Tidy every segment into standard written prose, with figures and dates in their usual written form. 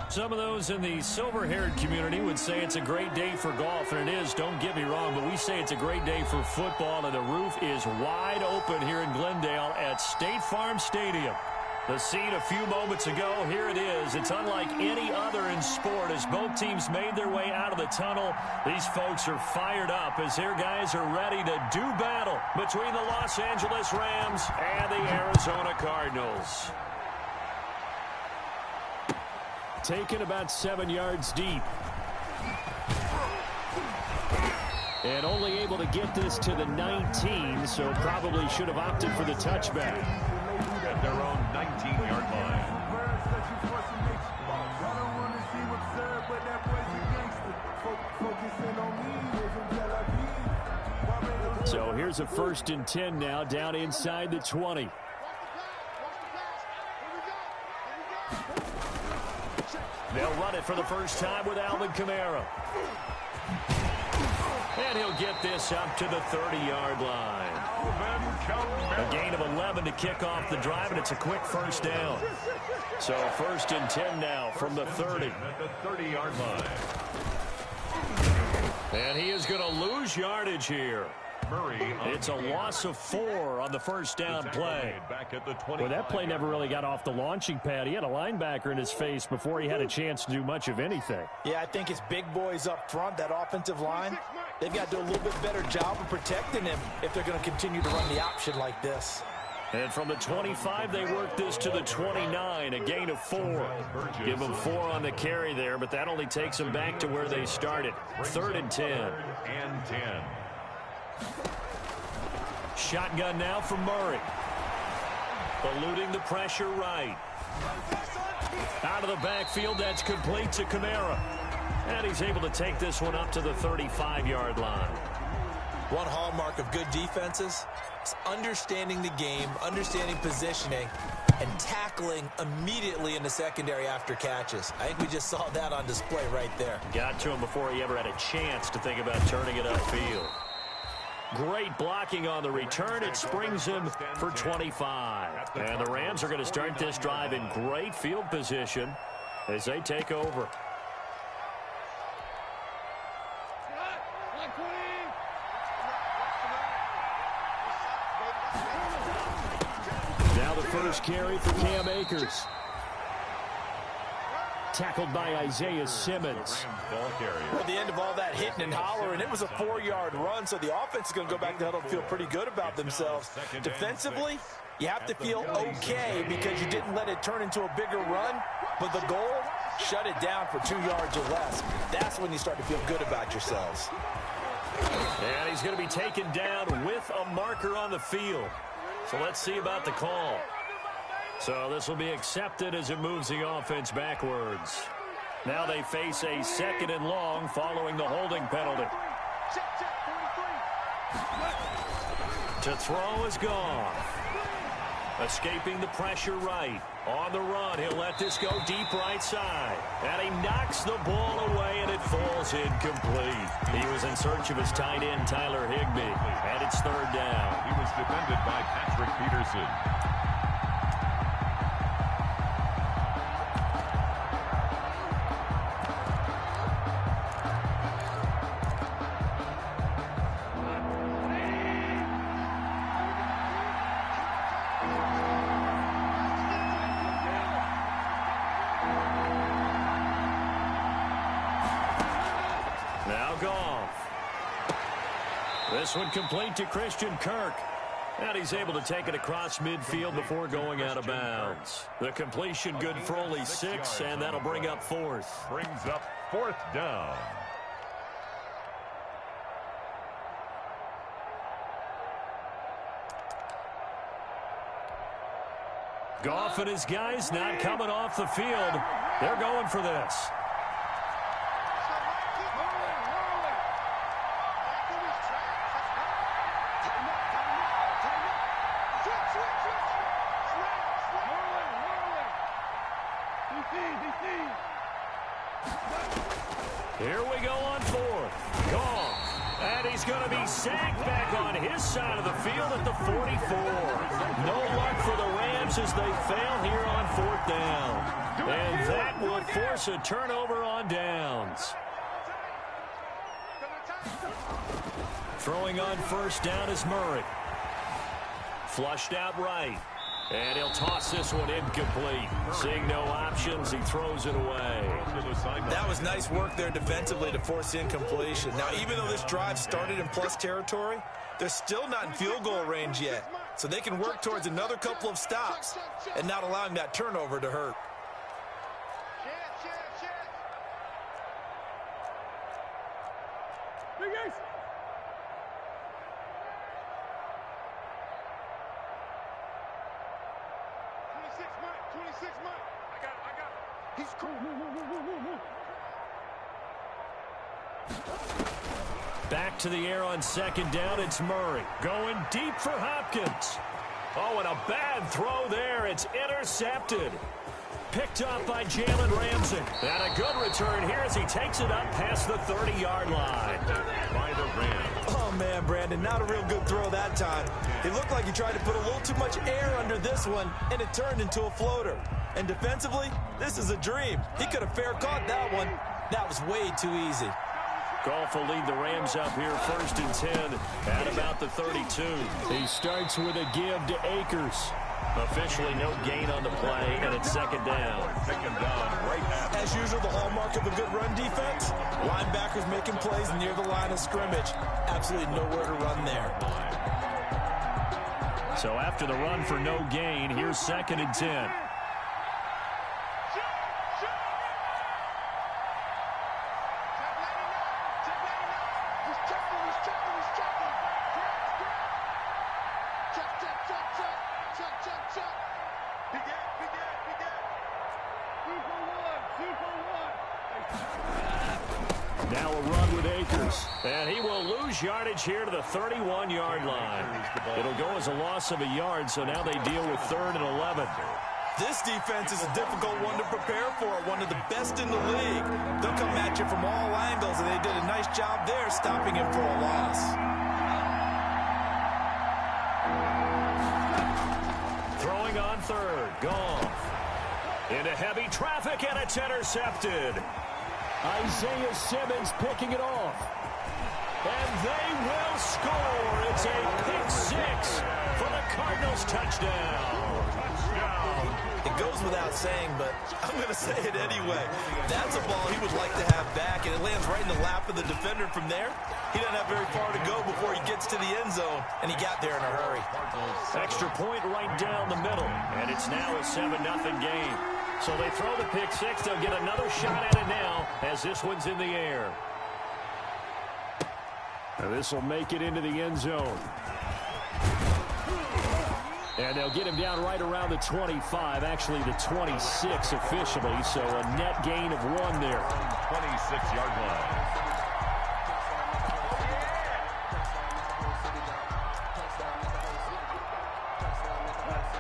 Some of those in the silver-haired community would say it's a great day for golf, and it is, don't get me wrong, but we say it's a great day for football, and the roof is wide open here in Glendale at State Farm Stadium. The scene a few moments ago, here it is. It's unlike any other in sport as both teams made their way out of the tunnel. These folks are fired up as their guys are ready to do battle between the Los Angeles Rams and the Arizona Cardinals. Taken about 7 yards deep. And only able to get this to the 19, so probably should have opted for the touchback. At their own 19-yard line. So here's a 1st and 10 now, down inside the 20. They'll run it for the first time with Alvin Kamara. And he'll get this up to the 30-yard line. A gain of 11 to kick off the drive, and it's a quick first down. So 1st and 10 now from the 30. At the 30-yard line. And he is going to lose yardage here. It's a loss of 4 on the first down play. Well, that play never really got off the launching pad. He had a linebacker in his face before he had a chance to do much of anything. Yeah, I think it's big boys up front, that offensive line. They've got to do a little bit better job of protecting him if they're going to continue to run the option like this. And from the 25, they work this to the 29, a gain of 4. Give them 4 on the carry there, but that only takes them back to where they started. 3rd and 10. And 10. Shotgun now from Murray. Eluding the pressure right. Out of the backfield, that's complete to Kamara. And he's able to take this one up to the 35-yard line. One hallmark of good defenses is understanding the game, understanding positioning, and tackling immediately in the secondary after catches. I think we just saw that on display right there. Got to him before he ever had a chance to think about turning it upfield. Great blocking on the return. It springs him for 25. And the Rams are going to start this drive in great field position as they take over. Now the first carry for Cam Akers. Tackled by Isaiah Simmons. Well, the end of all that hitting and hollering, it was a 4-yard run, so the offense is going to go back to the huddle and feel pretty good about themselves. Defensively, you have to feel okay because you didn't let it turn into a bigger run, but the goal, shut it down for 2 yards or less. That's when you start to feel good about yourselves. And he's going to be taken down with a marker on the field. So let's see about the call. So this will be accepted as it moves the offense backwards. Now they face a 2nd and long following the holding penalty. To throw is gone. Escaping the pressure right. On the run, he'll let this go deep right side. And he knocks the ball away, and it falls incomplete. He was in search of his tight end, Tyler Higbee. And it's 3rd down. He was defended by Patrick Peterson. This one complete to Christian Kirk. And he's able to take it across midfield before going out of bounds. The completion good for only 6, and that'll bring up 4th. Brings up 4th down. Goff and his guys not coming off the field. They're going for this. Here we go on 4th. Goff. And he's going to be sacked back on his side of the field at the 44. No luck for the Rams as they fail here on 4th down. And that will force a turnover on downs. Throwing on 1st down is Murray. Flushed out right. And he'll toss this one incomplete. Seeing no options, he throws it away. That was nice work there defensively to force incompletion. Now, even though this drive started in plus territory, they're still not in field goal range yet. So they can work towards another couple of stops and not allowing that turnover to hurt. Back to the air on 2nd down, it's Murray. Going deep for Hopkins. Oh, and a bad throw there. It's intercepted. Picked up by Jalen Ramsey. And a good return here as he takes it up past the 30-yard line. By the Rams. Oh, man, Brandon, not a real good throw that time. It looked like he tried to put a little too much air under this one, and it turned into a floater. And defensively, this is a dream. He could have fair caught that one. That was way too easy. Goff will lead the Rams up here 1st and 10 at about the 32. He starts with a give to Akers. Officially no gain on the play, and it's 2nd down. Taken down right at. As usual, the hallmark of a good run defense, linebackers making plays near the line of scrimmage. Absolutely nowhere to run there. So after the run for no gain, here's 2nd and 10. Now a run with Akers. And he will lose yardage here to the 31-yard line. It'll go as a loss of a yard, so now they deal with 3rd and 11. This defense is a difficult one to prepare for, one of the best in the league. They'll come at you from all angles, and they did a nice job there stopping him for a loss. Throwing on 3rd, Goff. Into heavy traffic, and it's intercepted. Isaiah Simmons picking it off. And they will score. It's a pick 6 for the Cardinals touchdown. It goes without saying, but I'm going to say it anyway. That's a ball he would like to have back, and it lands right in the lap of the defender from there. He doesn't have very far to go before he gets to the end zone, and he got there in a hurry. Extra point right down the middle, and it's now a 7-0 game. So they throw the pick 6. They'll get another shot at it now as this one's in the air. Now this will make it into the end zone. And they'll get him down right around the 25, actually the 26 officially, so a net gain of 1 there. 26-yard line.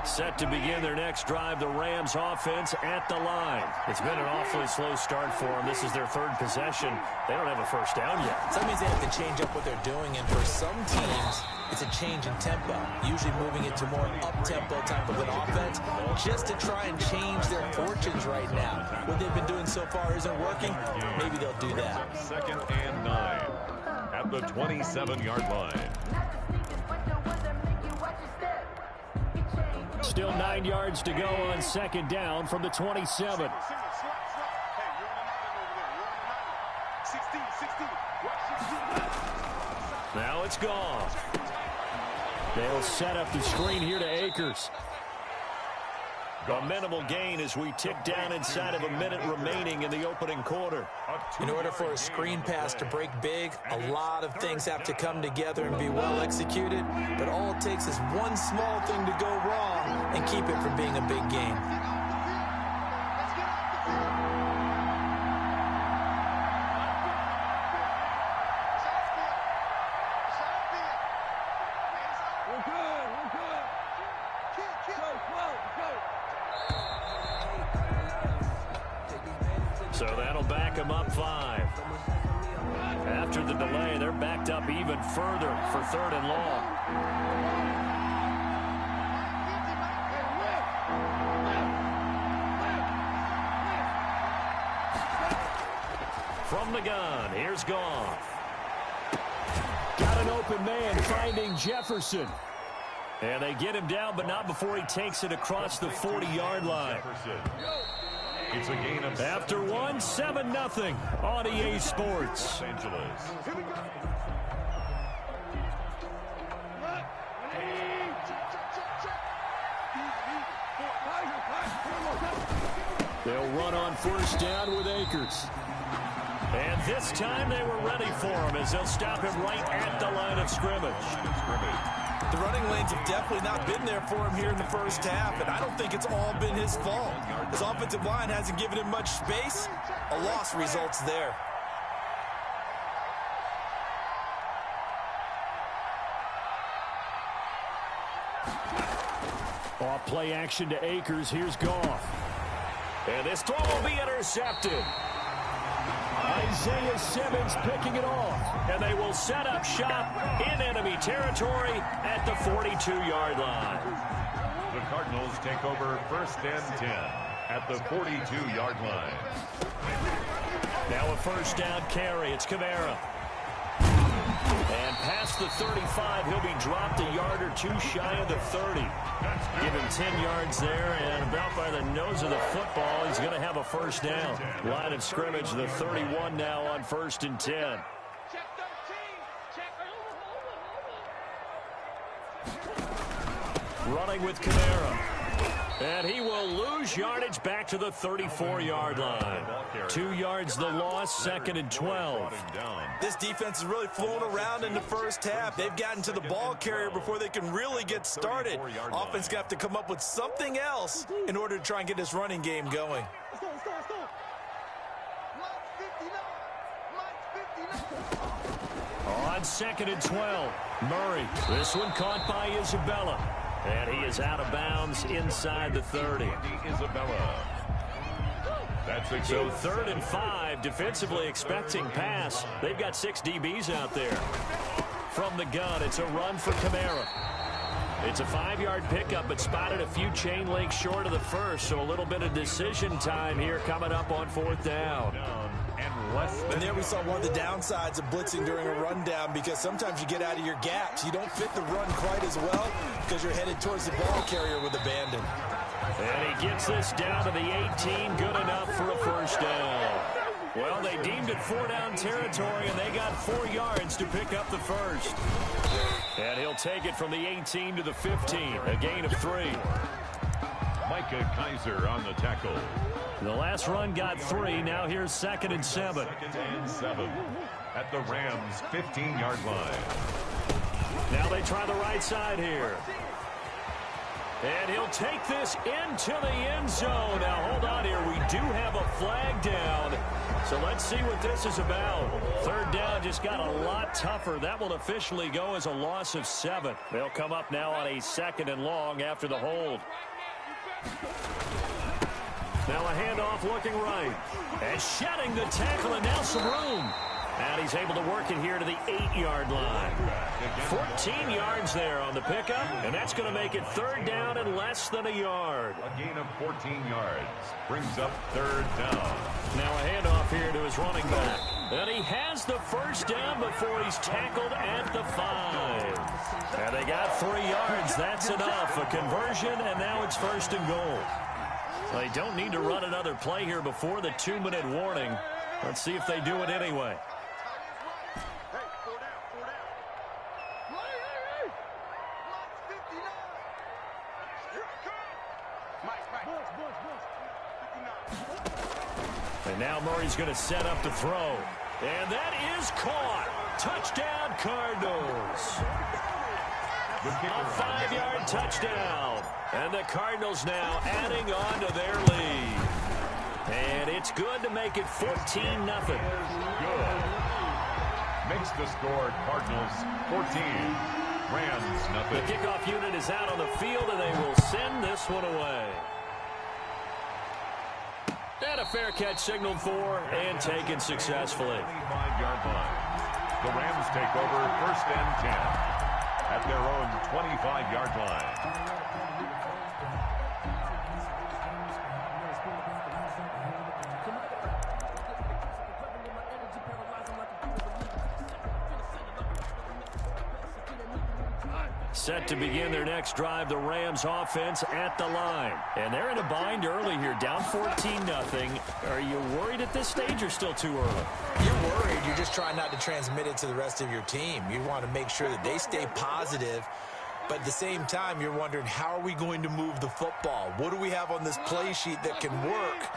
Set to begin their next drive, the Rams offense at the line. It's been an awfully slow start for them. This is their 3rd possession. They don't have a first down yet. So that means they have to change up what they're doing, and for some teams, it's a change in tempo, usually moving it to more up-tempo type of an offense, just to try and change their fortunes right now. What they've been doing so far isn't working. Maybe they'll do that. 2nd and 9 at the 27-yard line. Still 9 yards to go on 2nd down from the 27. Now it's gone. They'll set up the screen here to Akers. A minimal gain as we tick down inside of a minute remaining in the opening quarter. In order for a screen pass to break big, a lot of things have to come together and be well executed. But all it takes is one small thing to go wrong and keep it from being a big game. So that'll back him up 5. After the delay. They're backed up even further for 3rd and long. From the gun, here's Goff. Got an open man finding Jefferson. And they get him down, but not before he takes it across the 40-yard line. It's a gain of after 7-0 on EA Sports. Los Angeles. They'll run on 1st down with Akers. And this time they were ready for him as they'll stop him right at the line of scrimmage. The running lanes have definitely not been there for him here in the first half, and I don't think it's all been his fault. His offensive line hasn't given him much space. A loss results there. Off play action to Akers. Here's Goff. And this throw will be intercepted. Isaiah Simmons picking it off. And they will set up shop in enemy territory at the 42-yard line. The Cardinals take over 1st and 10 at the 42-yard line. Now a 1st down carry. It's Kamara. And past the 35, he'll be dropped a yard or two shy of the 30. Give him 10 yards there, and about by the nose of the football, he's going to have a 1st down. Line of scrimmage, the 31 now on 1st and 10. Running with Kamara. And he will lose yardage back to the 34-yard line. 2 yards the loss, 2nd and 12. This defense is really flown around in the first half. They've gotten to the ball carrier before they can really get started. Offense got to come up with something else in order to try and get this running game going. On 2nd and 12, Murray. This one caught by Isabella. And he is out of bounds inside the 30. Isabella. That's a so 3rd and 5, defensively expecting pass. They've got 6 DBs out there. From the gun, it's a run for Kamara. It's a 5-yard pickup, but spotted a few chain links short of the first, so a little bit of decision time here coming up on 4th down. And there we saw one of the downsides of blitzing during a rundown, because sometimes you get out of your gaps. You don't fit the run quite as well because you're headed towards the ball carrier with abandon. And he gets this down to the 18, good enough for a 1st down. Well, they deemed it 4-down territory, and they got 4 yards to pick up the 1st. And he'll take it from the 18 to the 15, a gain of 3. Micah Kaiser on the tackle. The last run got 3. Now here's 2nd and 7. 2nd and 7 at the Rams' 15-yard line. Now they try the right side here. And he'll take this into the end zone. Now hold on here. We do have a flag down. So let's see what this is about. 3rd down just got a lot tougher. That will officially go as a loss of 7. They'll come up now on a 2nd and long after the hold. Now a handoff looking right. And shedding the tackle, and now some room. And he's able to work it here to the 8-yard line. 14 yards there on the pickup, and that's going to make it 3rd down and less than a yard. A gain of 14 yards brings up 3rd down. Now a handoff here to his running back. And he has the 1st down before he's tackled at the 5. And they got 3 yards. That's enough. A conversion, and now it's 1st and goal. They don't need to run another play here before the 2-minute warning. Let's see if they do it anyway. And now Murray's going to set up to throw. And that is caught. Touchdown, Cardinals. A 5-yard touchdown. And the Cardinals now adding on to their lead. And it's good to make it 14-0. Good. Makes the score Cardinals 14. Rams nothing. The kickoff unit is out on the field, and they will send this one away. And a fair catch signaled for and taken successfully. 25-yard line. The Rams take over 1st and 10 at their own 25-yard line. Set to begin their next drive, the Rams offense at the line. And they're in a bind early here, down 14-0. Are you worried at this stage or still too early? You're worried. You're just trying not to transmit it to the rest of your team. You want to make sure that they stay positive. But at the same time, you're wondering, how are we going to move the football? What do we have on this play sheet that can work?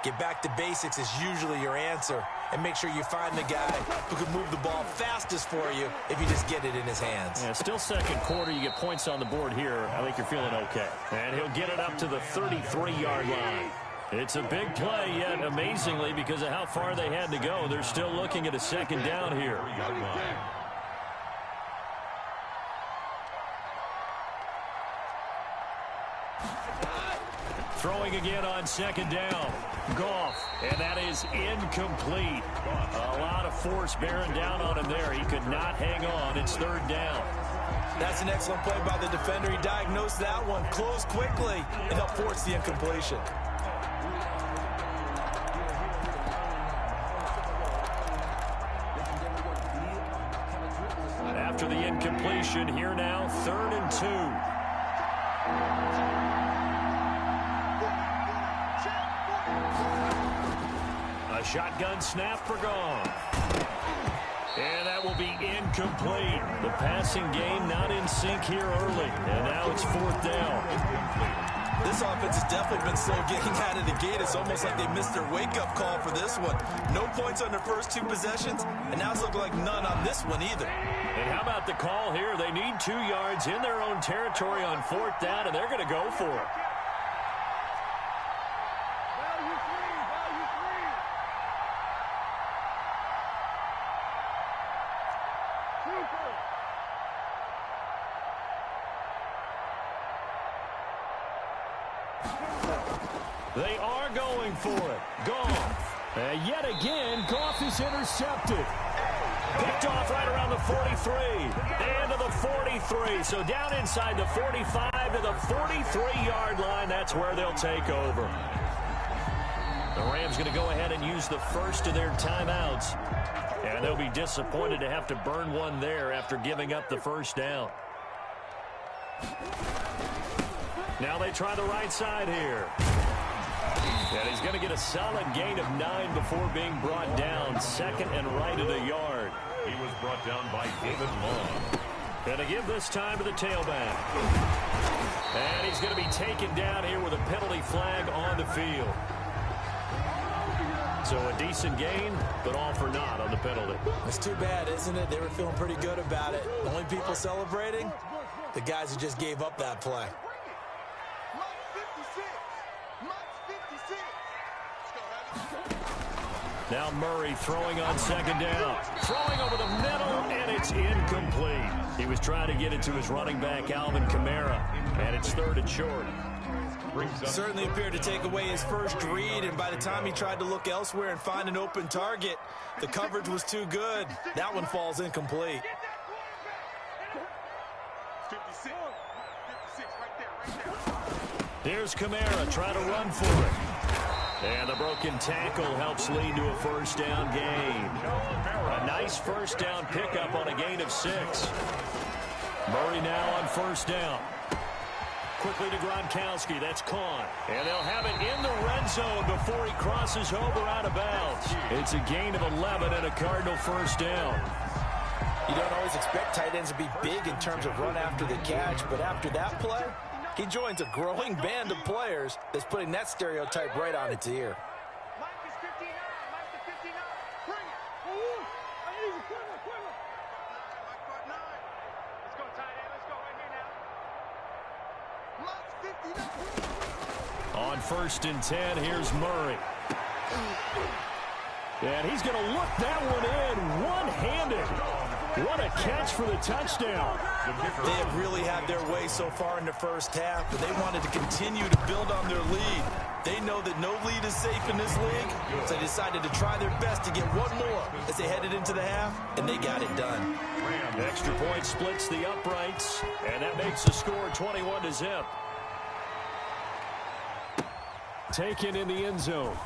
Get back to basics is usually your answer. And make sure you find the guy who can move the ball fastest for you if you just get it in his hands. Yeah, still second quarter. You get points on the board here. I think you're feeling okay. And he'll get it up to the 33-yard line. It's a big play, yet amazingly, because of how far they had to go, they're still looking at a second down here. Throwing again on second down. Goff, and that is incomplete. A lot of force bearing down on him there. He could not hang on. It's 3rd down. That's an excellent play by the defender. He diagnosed that one, closed quickly, and helped force the incompletion. After the incompletion, here now, 3rd and 2. Shotgun snap for Goff. And that will be incomplete. The passing game not in sync here early. And now it's 4th down. This offense has definitely been slow getting out of the gate. It's almost like they missed their wake-up call for this one. No points on their first 2 possessions, and now it's looking like none on this one either. And how about the call here? They need 2 yards in their own territory on 4th down, and they're going to go for it. They are going for it. Goff. And yet again, Goff is intercepted. Picked off right around the 43. And to the 43. So down inside the 45 to the 43-yard line. That's where they'll take over. The Rams going to go ahead and use the first of their timeouts. And they'll be disappointed to have to burn one there after giving up the first down. Now they try the right side here. And he's going to get a solid gain of 9 before being brought down. 2nd and right at a yard. He was brought down by David Long. And to give this time to the tailback. And he's going to be taken down here with a penalty flag on the field. So a decent gain, but all for naught on the penalty. It's too bad, isn't it? They were feeling pretty good about it. The only people celebrating, the guys who just gave up that play. Now Murray throwing on second down. Throwing over the middle, and it's incomplete. He was trying to get it to his running back, Alvin Kamara, and it's 3rd and short. Certainly appeared to take away his first read, and by the time he tried to look elsewhere and find an open target, the coverage was too good. That one falls incomplete. Here's Kamara trying to run for it. And the broken tackle helps lead to a first down gain. A nice first down pickup on a gain of 6. Murray now on first down. Quickly to Gronkowski. That's caught. And they'll have it in the red zone before he crosses over out of bounds. It's a gain of 11 and a Cardinal first down. You don't always expect tight ends to be big in terms of run after the catch, but after that play, he joins a growing band of players that's putting that stereotype right on its ear. On 1st and 10, here's Murray. And he's going to look that one in one-handed. What a catch for the touchdown. They have really had their way so far in the first half, but they wanted to continue to build on their lead. They know that no lead is safe in this league, so they decided to try their best to get one more as they headed into the half, and they got it done. Extra point splits the uprights, and that makes the score 21-0. Taken in the end zone.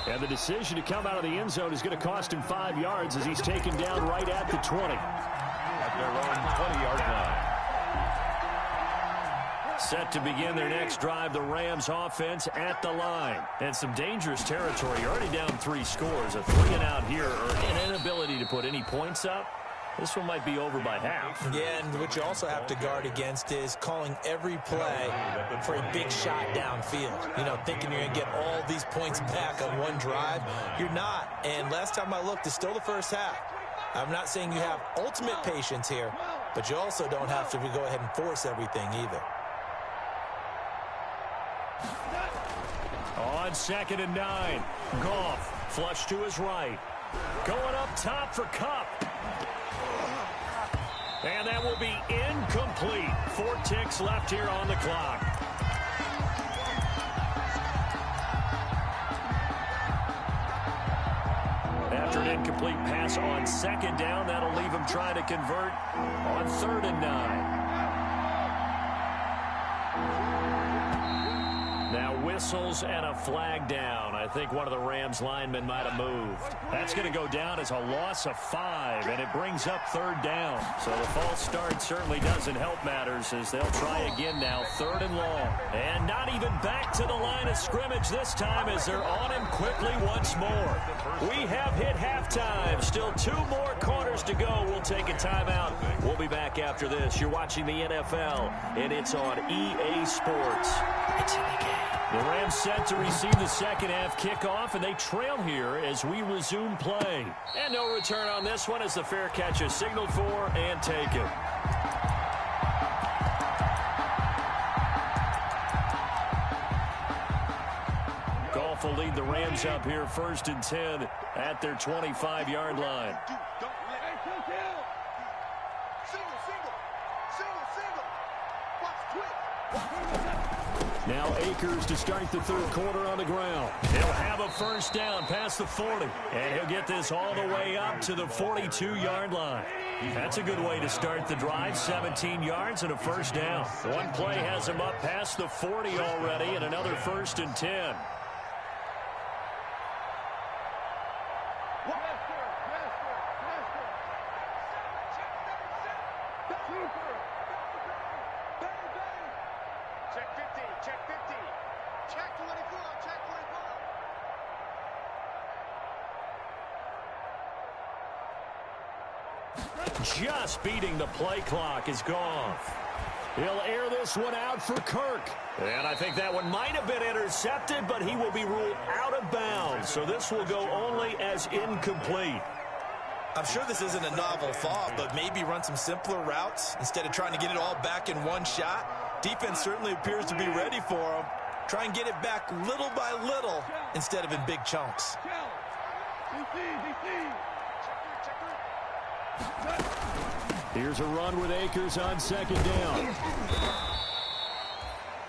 And the decision to come out of the end zone is going to cost him 5 yards as he's taken down right at the 20. At their own 20-yard line. Set to begin their next drive, the Rams offense at the line. And some dangerous territory. You're already down 3 scores. A 3-and-out here, or an inability to put any points up. This one might be over by half. Yeah, and what you also have to guard against is calling every play for a big shot downfield. You know, thinking you're going to get all these points back on one drive. You're not. And last time I looked, it's still the first half. I'm not saying you have ultimate patience here, but you also don't have to go ahead and force everything either. On 2nd and 9, Goff flush to his right. Going up top for Kupp. And that will be incomplete. 4 ticks left here on the clock. After an incomplete pass on 2nd down, that'll leave him trying to convert on 3rd and 9. Now whistles and a flag down. I think one of the Rams linemen might have moved. That's going to go down as a loss of 5, and it brings up 3rd down. So the false start certainly doesn't help matters as they'll try again now, 3rd and long. And not even back to the line of scrimmage this time as they're on him quickly once more. We have hit halftime. Still 2 more quarters to go. We'll take a timeout. We'll be back after this. You're watching the NFL, and it's on EA Sports. It's in the game. The Rams set to receive the second half kickoff, and they trail here as we resume play. And no return on this one as the fair catch is signaled for and taken. Goff will lead the Rams up here 1st and 10 at their 25-yard line. Now Akers to start the 3rd quarter on the ground. He'll have a 1st down past the 40. And he'll get this all the way up to the 42-yard line. That's a good way to start the drive. 17 yards and a 1st down. One play has him up past the 40 already and another 1st and 10. Just beating the play clock is Goff. He'll air this one out for Kirk. And I think that one might have been intercepted, but he will be ruled out of bounds. So this will go only as incomplete. I'm sure this isn't a novel thought, but maybe run some simpler routes instead of trying to get it all back in one shot. Defense certainly appears to be ready for him. Try and get it back little by little instead of in big chunks. Here's a run with Akers on 2nd down.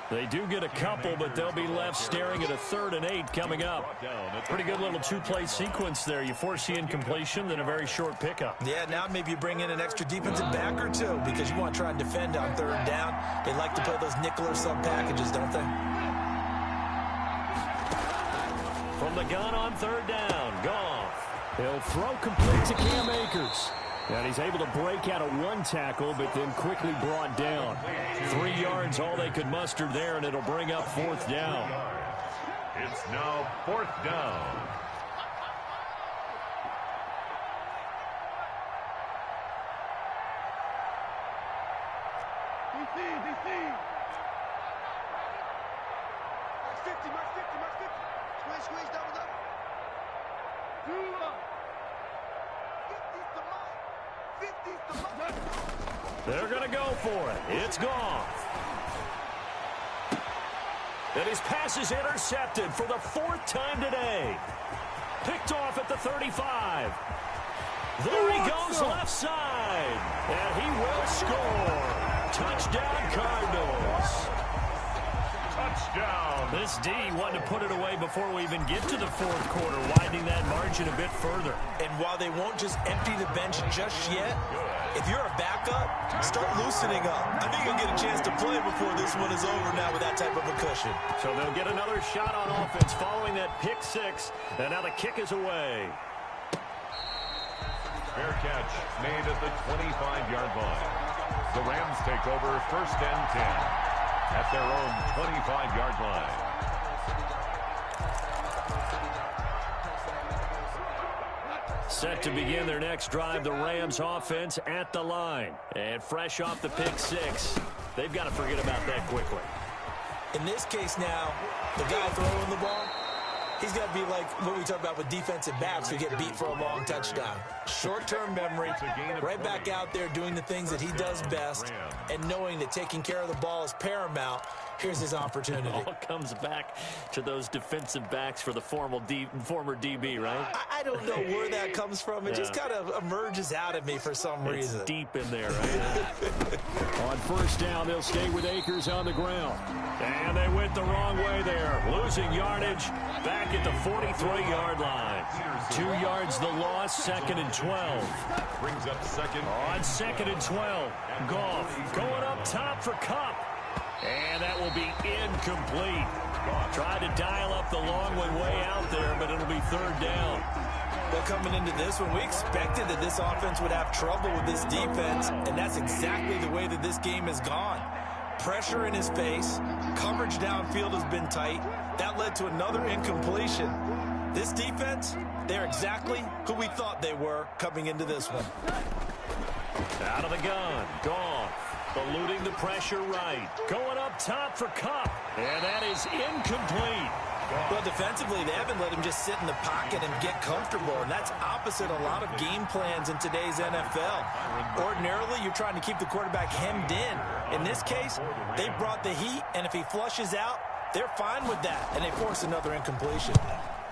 They do get a couple, but they'll be left staring at a 3rd and 8 coming up. Pretty good little 2-play sequence there. You force the incompletion, then a very short pickup. Yeah, now maybe you bring in an extra defensive back or 2 because you want to try and defend on 3rd down. They like to play those nickel or sub packages, don't they? From the gun on 3rd down, Goff. He'll throw complete to Cam Akers. And he's able to break out of 1 tackle, but then quickly brought down. 3 yards, all they could muster there, and it'll bring up 4th down. It's now 4th down. They're going to go for it. It's Goff. And his pass is intercepted for the 4th time today. Picked off at the 35. There he goes left side. And he will score. Touchdown, Cardinals. Touchdown. This D wanted to put it away before we even get to the fourth quarter, widening that margin a bit further. And while they won't just empty the bench just yet, if you're a backup, start loosening up. I think you'll get a chance to play before this one is over now with that type of a cushion. So they'll get another shot on offense following that pick six, and now the kick is away. Fair catch made at the 25-yard line. The Rams take over first and 10 at their own 25-yard line. Set to begin their next drive, the Rams offense at the line. And fresh off the pick six, they've got to forget about that quickly. In this case now, the guy throwing the ball, he's got to be like what we talk about with defensive backs who get beat for a long touchdown. Short-term memory, right back out there doing the things that he does best, and knowing that taking care of the ball is paramount. Here's his opportunity. It all comes back to those defensive backs for the former DB, right? I don't know where that comes from. It just kind of emerges out of me for some reason. It's deep in there, right? On first down, they'll stay with Akers on the ground. And they went the wrong way there. Losing yardage back at the 43-yard line. 2 yards the loss, second and 12. Brings up second. On second and 12. Goff going up top for Kupp. And that will be incomplete. Tried to dial up the long one way out there, but it'll be third down. Well, coming into this one, we expected that this offense would have trouble with this defense, and that's exactly the way that this game has gone. Pressure in his face, coverage downfield has been tight. That led to another incompletion. This defense, they're exactly who we thought they were coming into this one. Out of the gun, Goff. Eluding the pressure right. Going up top for Kupp. And that is incomplete. Well, defensively, they haven't let him just sit in the pocket and get comfortable, and that's opposite a lot of game plans in today's NFL. Ordinarily, you're trying to keep the quarterback hemmed in. In this case, they brought the heat, and if he flushes out, they're fine with that, and they force another incompletion.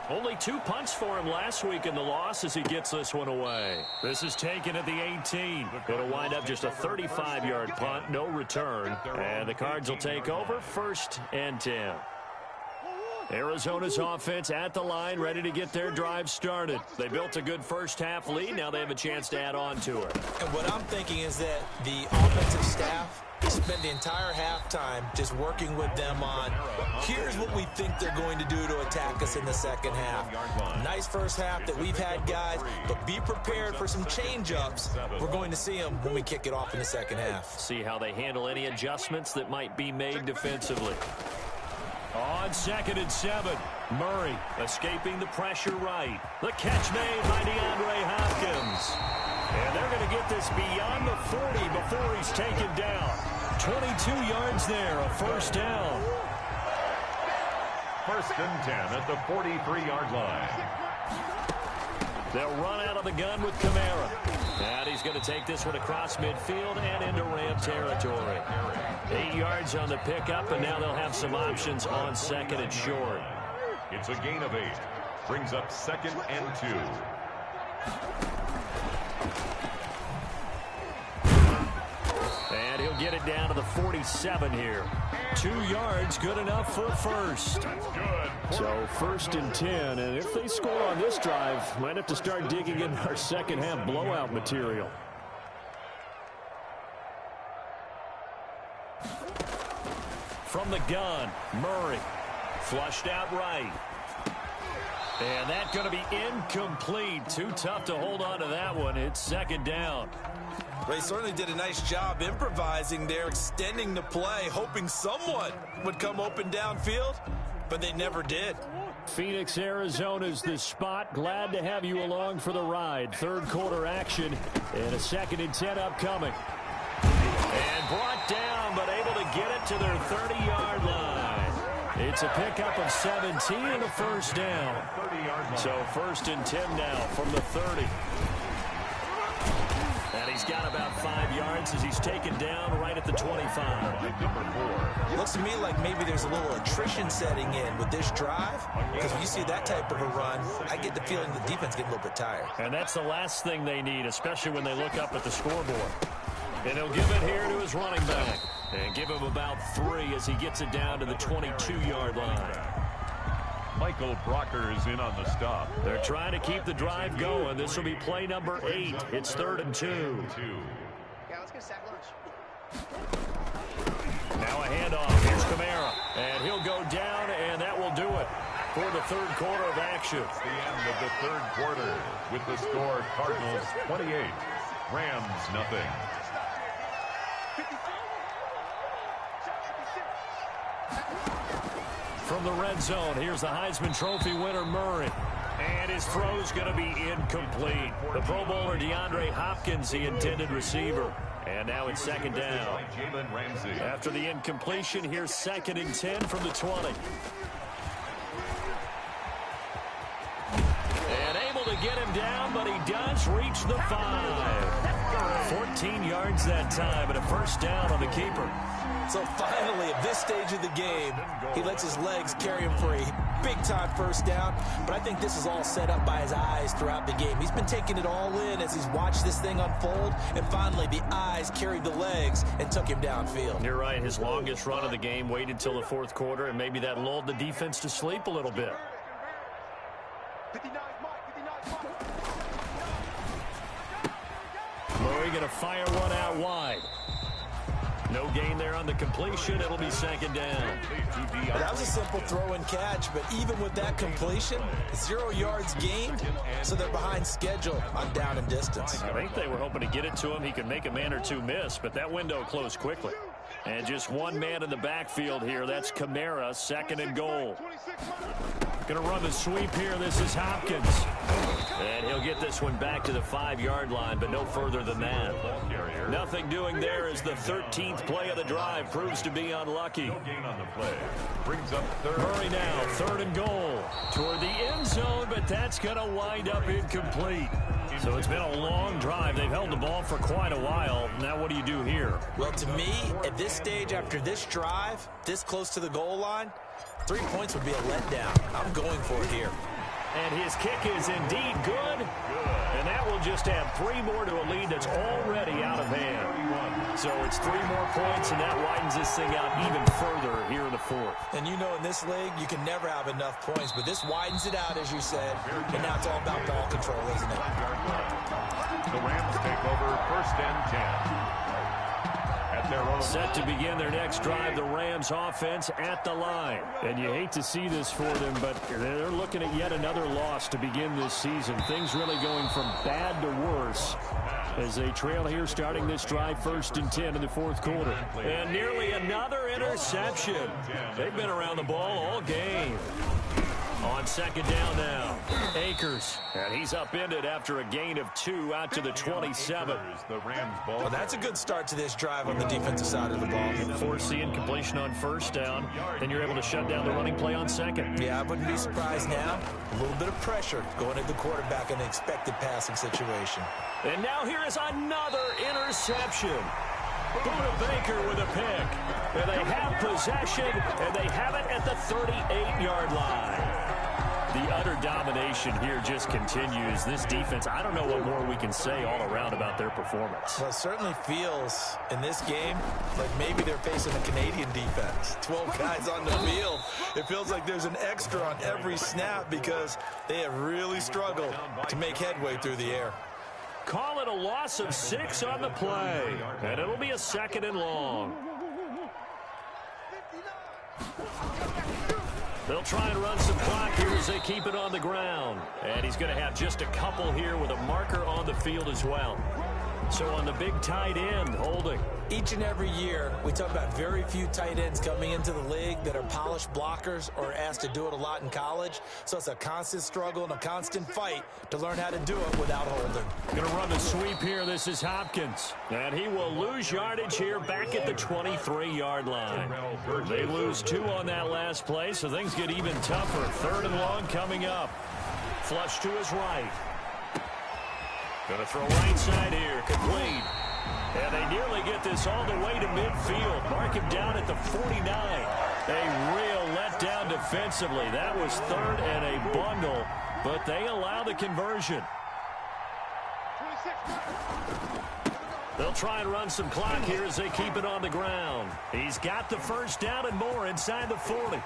Only 2 punts for him last week in the loss as he gets this one away. This is taken at the 18. It'll wind up just a 35-yard punt, no return. And the Cards will take over first and 10. Arizona's offense at the line, ready to get their drive started. They built a good first-half lead. Now they have a chance to add on to it. And what I'm thinking is that the offensive staff spent the entire halftime just working with them on, here's what we think they're going to do to attack us in the second half. Nice first half that we've had, guys, but be prepared for some change-ups. We're going to see them when we kick it off in the second half. See how they handle any adjustments that might be made defensively. On second and 7, Murray escaping the pressure right. The catch made by DeAndre Hopkins. And they're going to get this beyond the 40 before he's taken down. 22 yards there, a first down. First and 10 at the 43-yard line. They'll run out of the gun with Kamara. And he's going to take this one across midfield and into Ram territory. 8 yards on the pickup, and now they'll have some options on second and short. It's a gain of 8. Brings up second and 2. And he'll get it down to the 47 here. 2 yards, good enough for first. So first and 10, and if they score on this drive, might have to start digging in our second half blowout material. From the gun, Murray. Flushed out right. And that's going to be incomplete. Too tough to hold on to that one. It's second down. They certainly did a nice job improvising there, extending the play, hoping someone would come open downfield, but they never did. Phoenix, Arizona's the spot. Glad to have you along for the ride. Third quarter action and a second and 10 upcoming. And brought down, but able to get it to their 30-yard line. It's a pickup of 17 and a first down. So first and 10 now from the 30. And he's got about 5 yards as he's taken down right at the 25. Number 4. Looks to me like maybe there's a little attrition setting in with this drive, because when you see that type of a run, I get the feeling the defense getting a little bit tired. And that's the last thing they need, especially when they look up at the scoreboard. And he'll give it here to his running back. And give him about 3 as he gets it down to the 22-yard line. Michael Brocker is in on the stop. They're trying to keep the drive going. This will be play number 8. It's 3rd and 2. Yeah, let's get a sack lunch. Now a handoff. Here's Kamara. And he'll go down, and that will do it for the 3rd quarter of action. It's the end of the 3rd quarter with the score Cardinals 28, Rams nothing. From the red zone, here's the Heisman Trophy winner, Murray. And his throw's going to be incomplete. The Pro Bowler DeAndre Hopkins, the intended receiver. And now it's 2nd down. After the incompletion, here's 2nd and 10 from the 20. And able to get him down, but he does reach the 5. 14 yards that time, and a 1st down on the keeper. So finally, at this stage of the game, he lets his legs carry him for a big-time 1st down. But I think this is all set up by his eyes throughout the game. He's been taking it all in as he's watched this thing unfold. And finally, the eyes carried the legs and took him downfield. You're right. His longest run of the game waited till the 4th quarter, and maybe that lulled the defense to sleep a little bit. Murray going to fire one out wide. No gain there on the completion. It'll be 2nd down. That was a simple throw and catch, but even with that completion, 0 yards gained, so they're behind schedule on down and distance. I think they were hoping to get it to him. He could make a man or two miss, but that window closed quickly. And just one man in the backfield here. That's Kamara, 2nd and goal. Going to run the sweep here. This is Hopkins. And he'll get this one back to the 5-yard line, but no further than that. Nothing doing there as the 13th play of the drive proves to be unlucky. No gain on the play. Brings up 3rd. Murray now, 3rd and goal. Toward the end zone, but that's going to wind up incomplete. So it's been a long drive. They've held the ball for quite a while. Now what do you do here? Well, to me, at this stage after this drive, this close to the goal line, 3 points would be a letdown. I'm going for it here. And his kick is indeed good. And that will just add 3 more to a lead that's already out of hand. So it's 3 more points, and that widens this thing out even further here in the 4th. And you know in this league, you can never have enough points, but this widens it out, as you said. And now it's all about ball control, isn't it? The Rams take over 1st and 10. Set to begin their next drive, the Rams offense at the line. And you hate to see this for them, but they're looking at yet another loss to begin this season. Things really going from bad to worse as they trail here starting this drive 1st and 10 in the 4th quarter. And nearly another interception. They've been around the ball all game. On 2nd down now, Akers. And he's upended after a gain of 2 out to the 27. Well, that's a good start to this drive on the defensive side of the ball. Force the incompletion on 1st down, and you're able to shut down the running play on 2nd. Yeah, I wouldn't be surprised now. A little bit of pressure going at the quarterback in the expected passing situation. And now here is another interception. Buda Baker with a pick. And they have possession, and they have it at the 38-yard line. The utter domination here just continues. This defense, I don't know what more we can say all around about their performance. Well, it certainly feels in this game like maybe they're facing a Canadian defense. 12 guys on the field. It feels like there's an extra on every snap because they have really struggled to make headway through the air. Call it a loss of 6 on the play. And it'll be a 2nd and long. They'll try and run some clock here as they keep it on the ground. And he's going to have just a couple here with a marker on the field as well. So on the big tight end, holding. Each and every year, we talk about very few tight ends coming into the league that are polished blockers or asked to do it a lot in college. So it's a constant struggle and a constant fight to learn how to do it without holding. Going to run the sweep here. This is Hopkins. And he will lose yardage here back at the 23-yard line. They lose 2 on that last play, so things get even tougher. 3rd and long coming up. Flush to his right. Going to throw right side here, complete. And they nearly get this all the way to midfield. Mark him down at the 49. A real letdown defensively. That was third and a bundle, but they allow the conversion. They'll try and run some clock here as they keep it on the ground. He's got the first down and more inside the 40.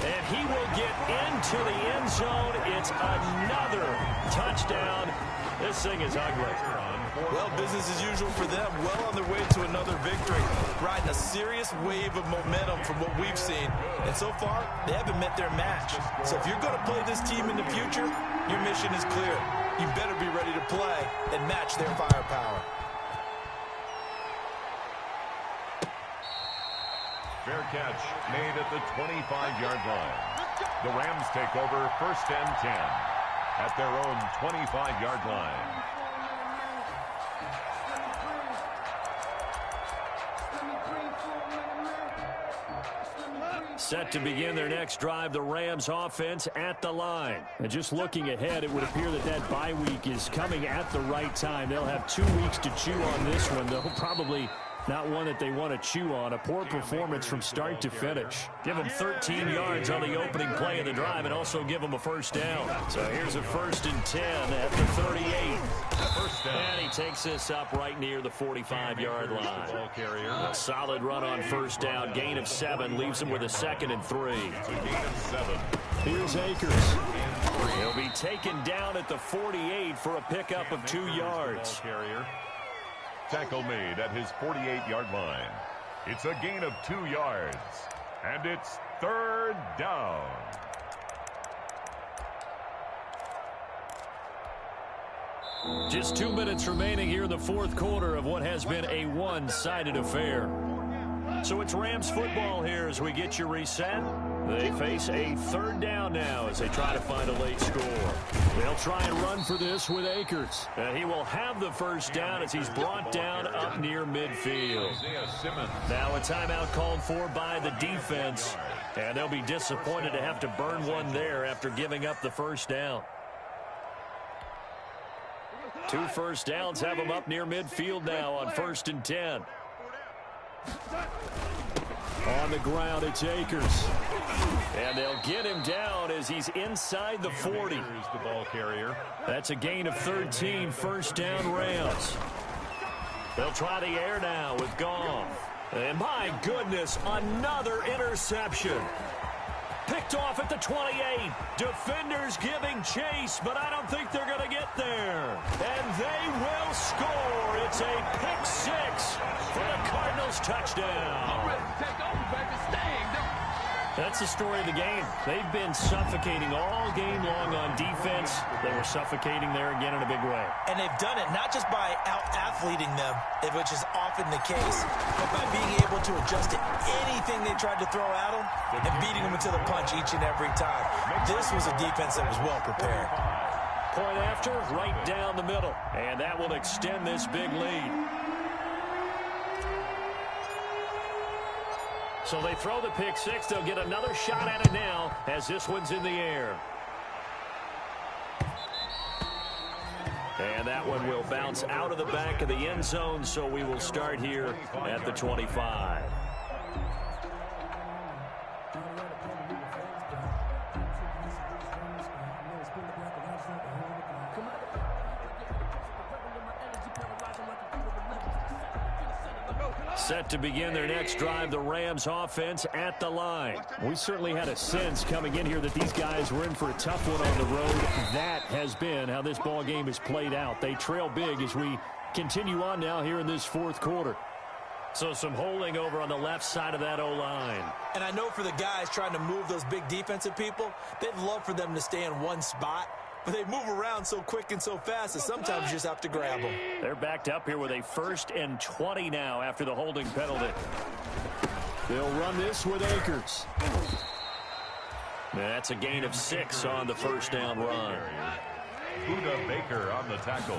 And he will get into the end zone. It's another touchdown. This thing is ugly. Well, business as usual for them. Well on their way to another victory. Riding a serious wave of momentum from what we've seen. And so far, they haven't met their match. So if you're going to play this team in the future, your mission is clear. You better be ready to play and match their firepower. Fair catch made at the 25-yard line. The Rams take over first and 10 at their own 25-yard line. Set to begin their next drive, the Rams offense at the line. And just looking ahead, it would appear that that bye week is coming at the right time. They'll have 2 weeks to chew on this one. They'll probably not one that they want to chew on. A poor performance from start to finish. Give them 13 yards on the opening play of the drive and also give them a first down. So here's a 1st and 10 at the 38. And he takes this up right near the 45-yard line. A solid run on first down. Gain of 7 leaves him with a 2nd and 3. Here's Akers. He'll be taken down at the 48 for a pickup of 2 yards. Tackle made at his 48-yard line. It's a gain of 2 yards. And it's 3rd down. Just 2 minutes remaining here in the 4th quarter of what has been a one-sided affair. So it's Rams football here as we get you reset. They face a 3rd down now as they try to find a late score. They'll try and run for this with Akers. And he will have the first down as he's brought down up near midfield. Now a timeout called for by the defense. And they'll be disappointed to have to burn one there after giving up the first down. 2 first downs have them up near midfield now on 1st and 10. On the ground, it's Akers. And they'll get him down as he's inside the 40. The ball carrier. That's a gain of 13, 1st down Rams. They'll try the air now with Goff. And my goodness, another interception. Picked off at the 28. Defenders giving chase, but I don't think they're going to get there. And they will score. It's a pick 6 for the Cardinals touchdown. I'm ready to take over, baby. Staying there. That's the story of the game. They've been suffocating all game long on defense. They were suffocating there again in a big way. And they've done it not just by out-athleting them, which is often the case, but by being able to adjust to anything they tried to throw at them and beating them into the punch each and every time. This was a defense that was well prepared. Point after, right down the middle. And that will extend this big lead. So they throw the pick 6. They'll get another shot at it now as this one's in the air. And that one will bounce out of the back of the end zone, so we will start here at the 25. Set to begin their next drive, the Rams offense at the line. We certainly had a sense coming in here that these guys were in for a tough one on the road. That has been how this ball game has played out. They trail big as we continue on now here in this 4th quarter. So some holding over on the left side of that O-line. And I know for the guys trying to move those big defensive people, they'd love for them to stay in one spot. But they move around so quick and so fast that sometimes you just have to grab them. They're backed up here with a 1st and 20 now after the holding penalty. They'll run this with Akers. That's a gain of 6 on the 1st down run. Buda Baker on the tackle.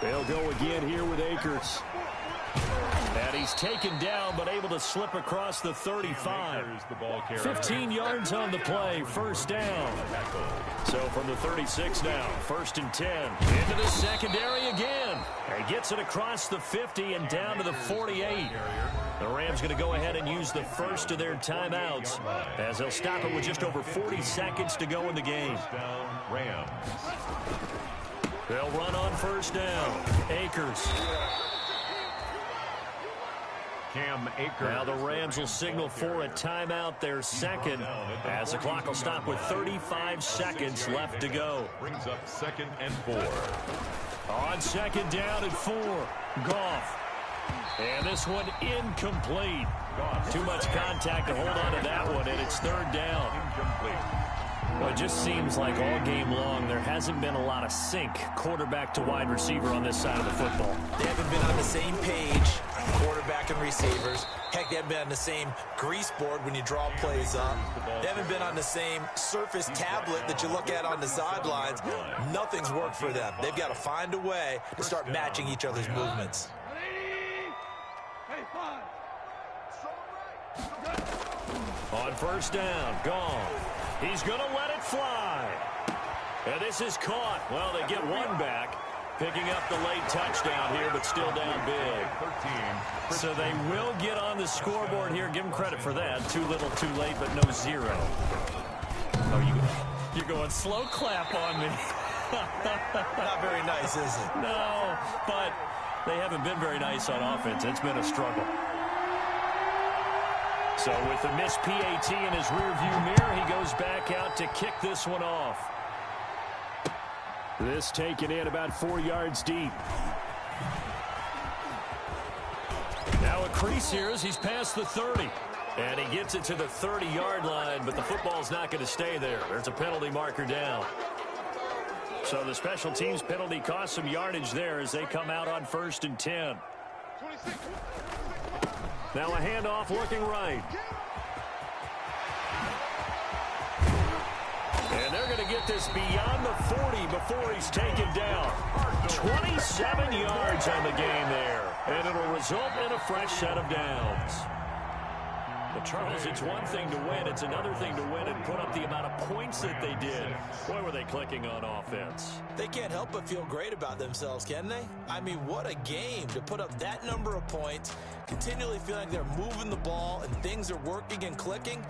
They'll go again here with Akers. And he's taken down, but able to slip across the 35. 15 yards on the play, first down. So from the 36 now, 1st and 10. Into the secondary again. And gets it across the 50 and down to the 48. The Rams going to go ahead and use the first of their timeouts as they'll stop it with just over 40 seconds to go in the game. Rams. They'll run on first down. Akers. Now the Rams will signal for a timeout, their second, as the clock will stop with 35 seconds left to go. Brings up 2nd and 4. On 2nd down at 4, Goff. And this one incomplete. Too much contact to hold on to that one, and it's 3rd down. Incomplete. Well, it just seems like all game long there hasn't been a lot of sync quarterback to wide receiver on this side of the football. They haven't been on the same page, quarterback and receivers. Heck, they haven't been on the same grease board when you draw plays up. They haven't been on the same surface tablet that you look at on the sidelines. Nothing's worked for them. They've got to find a way to start matching each other's movements. On first down, Goff. He's going to let it fly. And this is caught. Well, they get one back, picking up the late touchdown here, but still down big. 13. So they will get on the scoreboard here. Give them credit for that. Too little, too late, but no 0. Oh, you're going slow clap on me. Not very nice, is it? No, but they haven't been very nice on offense. It's been a struggle. So with the missed PAT in his rearview mirror, he goes back out to kick this one off. This taken in about 4 yards deep. Now a crease here as he's past the 30. And he gets it to the 30-yard line, but the football's not going to stay there. There's a penalty marker down. So the special teams penalty cost some yardage there as they come out on 1st and 10. Now a handoff looking right. And they're going to get this beyond the 40 before he's taken down. 27 yards on the game there. And it'll result in a fresh set of downs. But Charles, it's one thing to win. It's another thing to win and put up the amount of points that they did. Boy, were they clicking on offense. They can't help but feel great about themselves, can they? I mean, what a game to put up that number of points, continually feeling like they're moving the ball and things are working and clicking.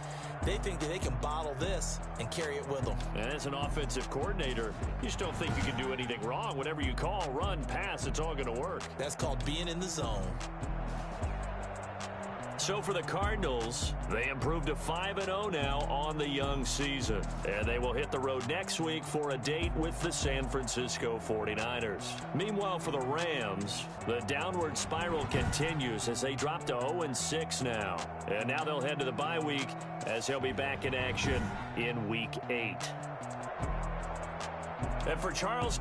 They think that they can bottle this and carry it with them. And as an offensive coordinator, you just don't think you can do anything wrong. Whatever you call, run, pass, it's all going to work. That's called being in the zone. So for the Cardinals, they improved to 5-0 now on the young season. And they will hit the road next week for a date with the San Francisco 49ers. Meanwhile, for the Rams, the downward spiral continues as they drop to 0-6 now. And now they'll head to the bye week as they'll be back in action in Week 8. And for Charles